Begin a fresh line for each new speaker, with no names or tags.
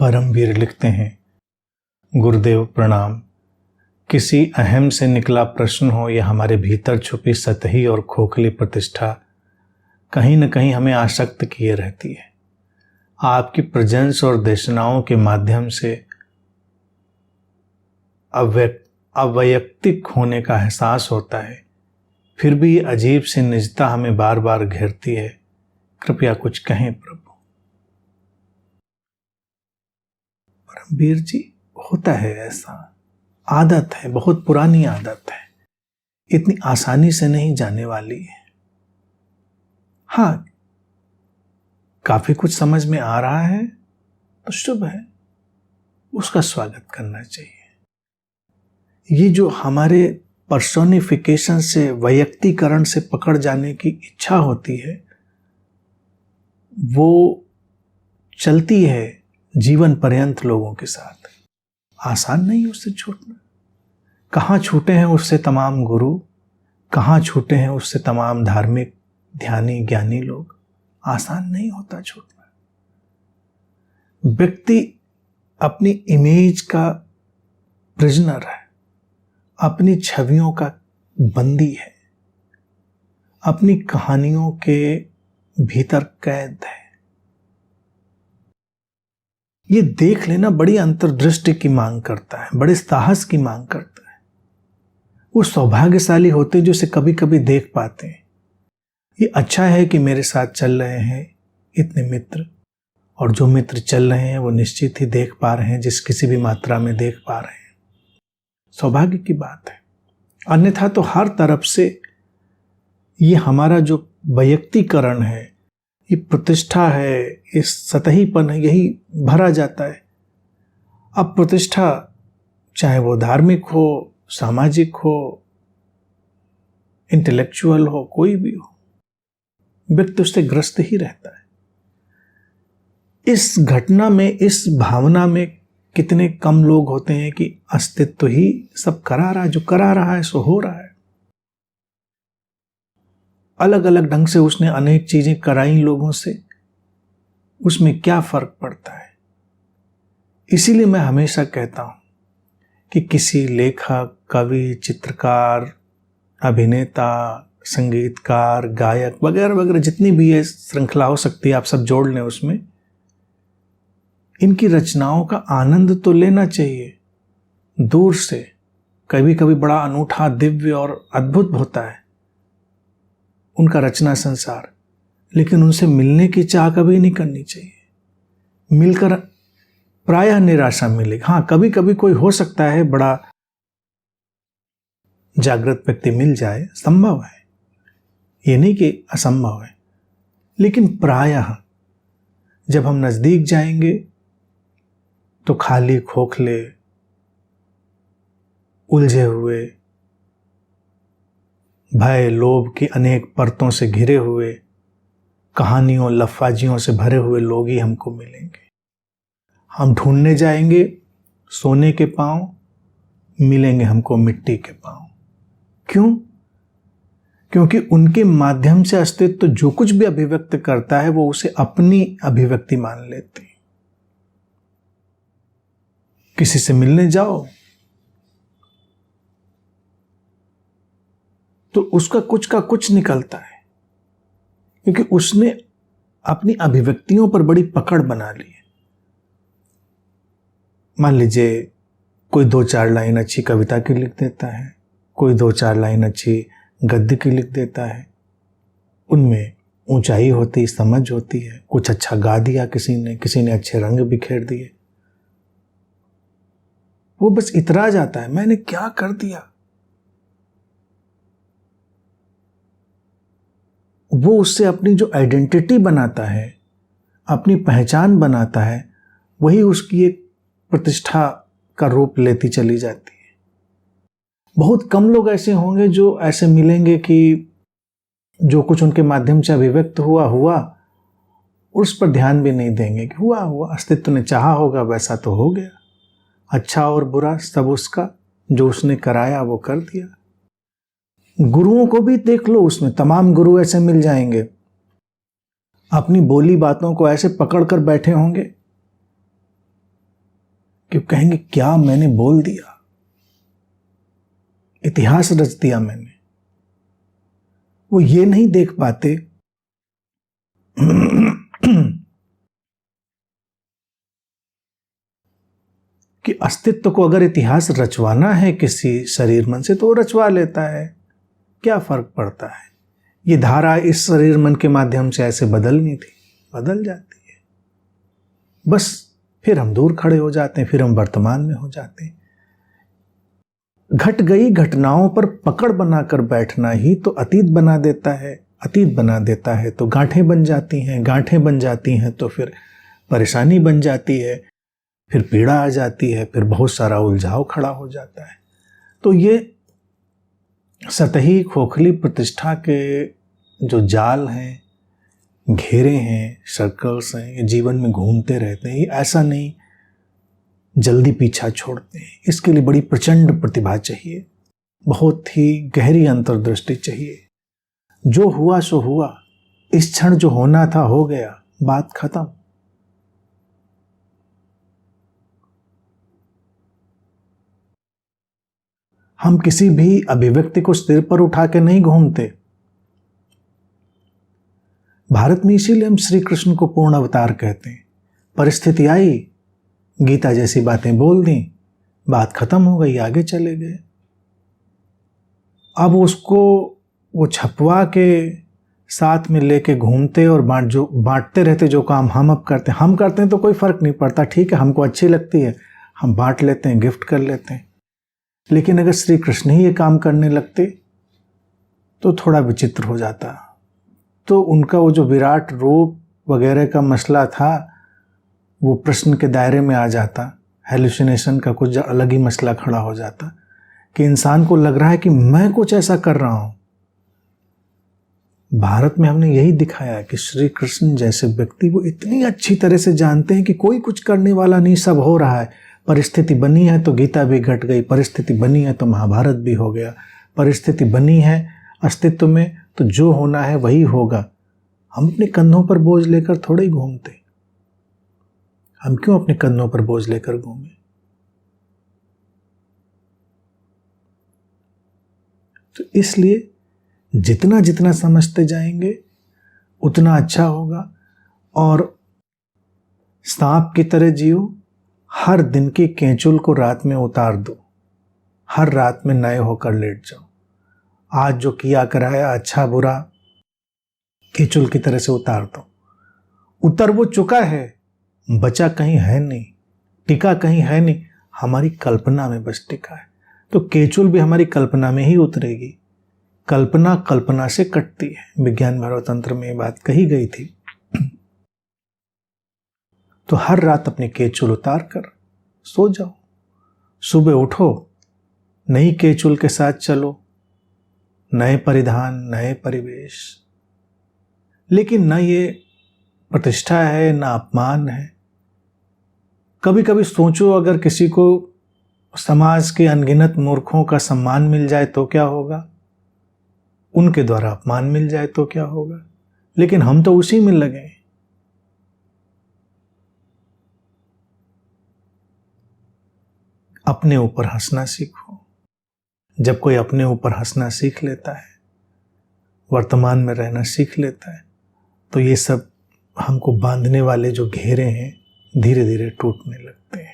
परमवीर लिखते हैं, गुरुदेव प्रणाम। किसी अहम से निकला प्रश्न हो या हमारे भीतर छुपी सतही और खोखली प्रतिष्ठा कहीं न कहीं हमें आसक्त किए रहती है। आपकी प्रेजेंस और देशनाओं के माध्यम से अवैयक्तिक होने का एहसास होता है, फिर भी ये अजीब सी निजता हमें बार बार घेरती है। कृपया कुछ कहें प्रभु। परमवीर जी, होता है ऐसा, आदत है, बहुत पुरानी आदत है, इतनी आसानी से नहीं जाने वाली है। हाँ, काफी कुछ समझ में आ रहा है तो शुभ है, उसका स्वागत करना चाहिए। ये जो हमारे पर्सोनिफिकेशन से, वैयक्तिकरण से पकड़ जाने की इच्छा होती है, वो चलती है जीवन पर्यंत लोगों के साथ। आसान नहीं उससे छूटना। कहाँ छूटे हैं उससे तमाम गुरु, कहाँ छूटे हैं उससे तमाम धार्मिक ध्यानी ज्ञानी लोग। आसान नहीं होता छूटना। व्यक्ति अपनी इमेज का प्रिजनर है, अपनी छवियों का बंदी है, अपनी कहानियों के भीतर कैद है। ये देख लेना बड़ी अंतर्दृष्टि की मांग करता है, बड़े साहस की मांग करता है। वो सौभाग्यशाली होते जो इसे कभी कभी देख पाते हैं। ये अच्छा है कि मेरे साथ चल रहे हैं इतने मित्र, और जो मित्र चल रहे हैं वो निश्चित ही देख पा रहे हैं, जिस किसी भी मात्रा में देख पा रहे हैं। सौभाग्य की बात है। अन्यथा तो हर तरफ से ये हमारा जो वैयक्तिकरण है, ये प्रतिष्ठा है, इस सतहीपन है, यही भरा जाता है। अब प्रतिष्ठा चाहे वो धार्मिक हो, सामाजिक हो, इंटेलेक्चुअल हो, कोई भी हो, व्यक्ति उससे ग्रस्त ही रहता है। इस घटना में, इस भावना में कितने कम लोग होते हैं कि अस्तित्व ही सब करा रहा है, जो करा रहा है सो हो रहा है। अलग अलग ढंग से उसने अनेक चीजें कराई लोगों से, उसमें क्या फर्क पड़ता है। इसीलिए मैं हमेशा कहता हूं कि किसी लेखक, कवि, चित्रकार, अभिनेता, संगीतकार, गायक वगैरह वगैरह जितनी भी ये श्रृंखला हो सकती है, आप सब जोड़ लें उसमें, इनकी रचनाओं का आनंद तो लेना चाहिए दूर से। कभी कभी बड़ा अनूठा, दिव्य और अद्भुत होता है उनका रचना संसार, लेकिन उनसे मिलने की चाह कभी नहीं करनी चाहिए। मिलकर प्रायः निराशा मिलेगी। हाँ, कभी कभी कोई हो सकता है बड़ा जागृत व्यक्ति मिल जाए, संभव है, ये नहीं कि असंभव है, लेकिन प्रायः जब हम नजदीक जाएंगे तो खाली, खोखले, उलझे हुए, भय लोभ की अनेक परतों से घिरे हुए, कहानियों लफ्फाजियों से भरे हुए लोग ही हमको मिलेंगे। हम ढूंढने जाएंगे सोने के पांव, मिलेंगे हमको मिट्टी के पांव। क्यों? क्योंकि उनके माध्यम से अस्तित्व जो कुछ भी अभिव्यक्त करता है वो उसे अपनी अभिव्यक्ति मान लेते हैं। किसी से मिलने जाओ तो उसका कुछ का कुछ निकलता है, क्योंकि उसने अपनी अभिव्यक्तियों पर बड़ी पकड़ बना ली है। मान लीजिए कोई 2-4 लाइन अच्छी कविता की लिख देता है, कोई 2-4 लाइन अच्छी गद्य की लिख देता है, उनमें ऊंचाई होती, समझ होती है, कुछ अच्छा गा दिया किसी ने अच्छे रंग बिखेर दिए। वो बस इतरा जाता है, मैंने क्या कर दिया। वो उससे अपनी जो आइडेंटिटी बनाता है, अपनी पहचान बनाता है, वही उसकी एक प्रतिष्ठा का रूप लेती चली जाती है। बहुत कम लोग ऐसे होंगे जो ऐसे मिलेंगे कि जो कुछ उनके माध्यम से अभिव्यक्त हुआ, उस पर ध्यान भी नहीं देंगे कि हुआ, अस्तित्व ने चाहा होगा, वैसा तो हो गया। अच्छा और बुरा सब उसका, जो उसने कराया वो कर दिया। गुरुओं को भी देख लो, उसमें तमाम गुरु ऐसे मिल जाएंगे, अपनी बोली बातों को ऐसे पकड़ कर बैठे होंगे कि कहेंगे क्या मैंने बोल दिया, इतिहास रच दिया मैंने। वो ये नहीं देख पाते कि अस्तित्व को अगर इतिहास रचवाना है किसी शरीर मन से तो वो रचवा लेता है, क्या फर्क पड़ता है। ये धारा इस शरीर मन के माध्यम से ऐसे बदलनी थी, बदल जाती है। बस फिर हम दूर खड़े हो जाते हैं, फिर हम वर्तमान में हो जाते हैं। घट गई घटनाओं पर पकड़ बनाकर बैठना ही तो अतीत बना देता है। अतीत बना देता है तो गांठें बन जाती हैं, गांठें बन जाती हैं तो फिर परेशानी बन जाती है, फिर पीड़ा आ जाती है, फिर बहुत सारा उलझाव खड़ा हो जाता है। तो ये सतही खोखली प्रतिष्ठा के जो जाल हैं, घेरे हैं, सर्कल्स हैं, ये जीवन में घूमते रहते हैं। ये ऐसा नहीं जल्दी पीछा छोड़ते हैं। इसके लिए बड़ी प्रचंड प्रतिभा चाहिए, बहुत ही गहरी अंतर्दृष्टि चाहिए। जो हुआ सो हुआ, इस क्षण जो होना था हो गया, बात खत्म। हम किसी भी अभिव्यक्ति को सिर पर उठा के नहीं घूमते। भारत में इसीलिए हम श्री कृष्ण को पूर्ण अवतार कहते हैं। परिस्थिति आई, गीता जैसी बातें बोल दी, बात खत्म हो गई, आगे चले गए। अब उसको वो छपवा के साथ में लेके घूमते और बांटते रहते। जो काम हम अब करते हैं तो कोई फर्क नहीं पड़ता, ठीक है, हमको अच्छी लगती है, हम बांट लेते हैं, गिफ्ट कर लेते हैं। लेकिन अगर श्री कृष्ण ही ये काम करने लगते तो थोड़ा विचित्र हो जाता। तो उनका वो जो विराट रूप वगैरह का मसला था वो प्रश्न के दायरे में आ जाता। हेलुसिनेशन का कुछ अलग ही मसला खड़ा हो जाता कि इंसान को लग रहा है कि मैं कुछ ऐसा कर रहा हूं। भारत में हमने यही दिखाया कि श्री कृष्ण जैसे व्यक्ति वो इतनी अच्छी तरह से जानते हैं कि कोई कुछ करने वाला नहीं, सब हो रहा है। परिस्थिति बनी है तो गीता भी घट गई, परिस्थिति बनी है तो महाभारत भी हो गया, परिस्थिति बनी है अस्तित्व में तो जो होना है वही होगा। हम अपने कंधों पर बोझ लेकर थोड़े ही घूमते। हम क्यों अपने कंधों पर बोझ लेकर घूमें? तो इसलिए जितना जितना समझते जाएंगे उतना अच्छा होगा। और सांप की तरह जियो, हर दिन की केंचुल को रात में उतार दो, हर रात में नए होकर लेट जाओ। आज जो किया कराया अच्छा बुरा केंचुल की तरह से उतार दो। उतर वो चुका है, बचा कहीं है नहीं, टिका कहीं है नहीं, हमारी कल्पना में बस टिका है। तो केंचुल भी हमारी कल्पना में ही उतरेगी। कल्पना कल्पना से कटती है। विज्ञान भैरव तंत्र में ये बात कही गई थी। तो हर रात अपनी केंचुल उतार कर सो जाओ, सुबह उठो, नई केंचुल के साथ चलो, नए परिधान, नए परिवेश। लेकिन न ये प्रतिष्ठा है न अपमान है। कभी कभी सोचो, अगर किसी को समाज के अनगिनत मूर्खों का सम्मान मिल जाए तो क्या होगा, उनके द्वारा अपमान मिल जाए तो क्या होगा। लेकिन हम तो उसी में लगे हैं। अपने ऊपर हंसना सीखो। जब कोई अपने ऊपर हंसना सीख लेता है, वर्तमान में रहना सीख लेता है, तो ये सब हमको बांधने वाले जो घेरे हैं धीरे धीरे टूटने लगते हैं।